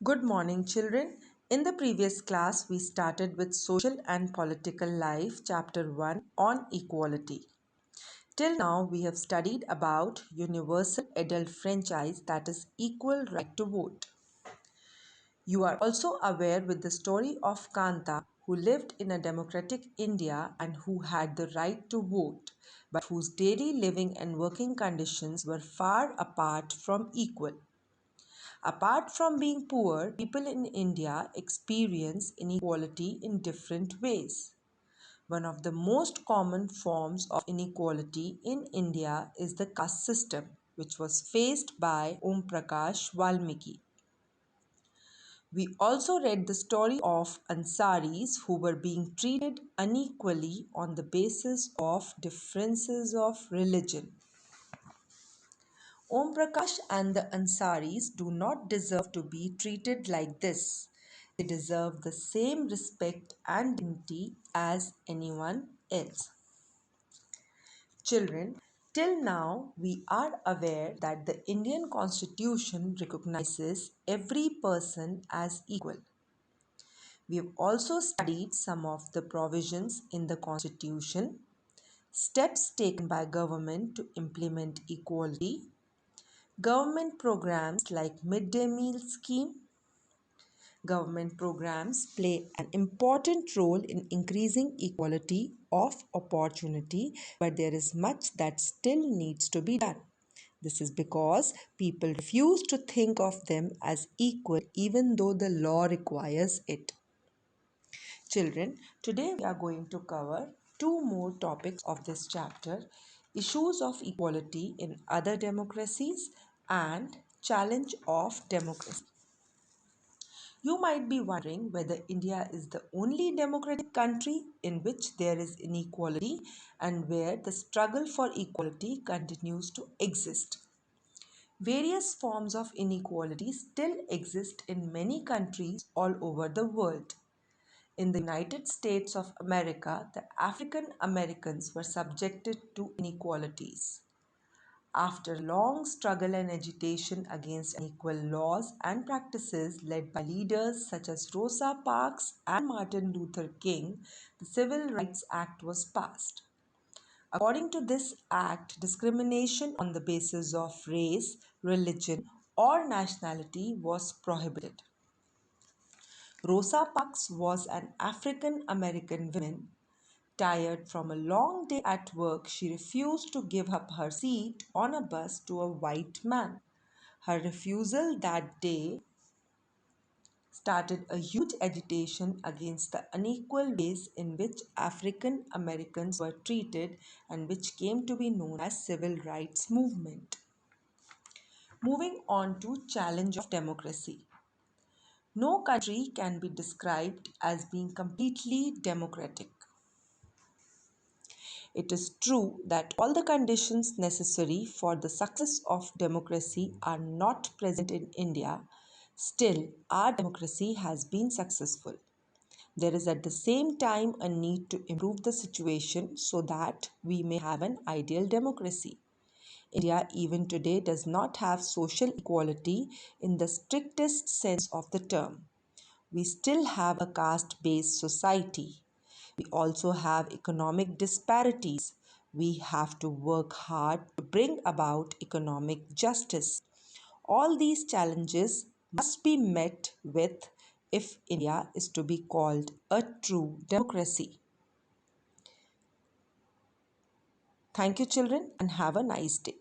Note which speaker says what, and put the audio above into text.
Speaker 1: Good morning, children. In the previous class, we started with Social and Political Life, Chapter 1 on Equality. Till now, we have studied about universal adult franchise, that is, equal right to vote. You are also aware with the story of Kanta, who lived in a democratic India and who had the right to vote, but whose daily living and working conditions were far apart from equal. Apart from being poor, people in India experience inequality in different ways. One of the most common forms of inequality in India is the caste system, which was faced by Om Prakash Valmiki. We also read the story of Ansaris who were being treated unequally on the basis of differences of religion. Om Prakash and the Ansaris do not deserve to be treated like this. They deserve the same respect and dignity as anyone else. Children, till now we are aware that the Indian Constitution recognizes every person as equal. We have also studied some of the provisions in the Constitution, steps taken by government to implement equality, government programs like midday meal scheme. Government programs play an important role in increasing equality of opportunity, but there is much that still needs to be done. This is because people refuse to think of them as equal even though the law requires it. Children, today we are going to cover two more topics of this chapter: issues of equality in other democracies and challenge of democracy. You might be wondering whether India is the only democratic country in which there is inequality and where the struggle for equality continues to exist. Various forms of inequality still exist in many countries all over the world. In the United States of America, the African Americans were subjected to inequalities. After long struggle and agitation against unequal laws and practices led by leaders such as Rosa Parks and Martin Luther King, the Civil Rights Act was passed. According to this act, discrimination on the basis of race, religion, or nationality was prohibited. Rosa Parks was an African American woman. Tired from a long day at work, she refused to give up her seat on a bus to a white man. Her refusal that day started a huge agitation against the unequal ways in which African Americans were treated and which came to be known as civil rights movement. Moving on to challenge of democracy. No country can be described as being completely democratic. It is true that all the conditions necessary for the success of democracy are not present in India. Still, our democracy has been successful. There is at the same time a need to improve the situation so that we may have an ideal democracy. India, even today, does not have social equality in the strictest sense of the term. We still have a caste-based society. We also have economic disparities. We have to work hard to bring about economic justice. All these challenges must be met with if India is to be called a true democracy. Thank you, children, and have a nice day.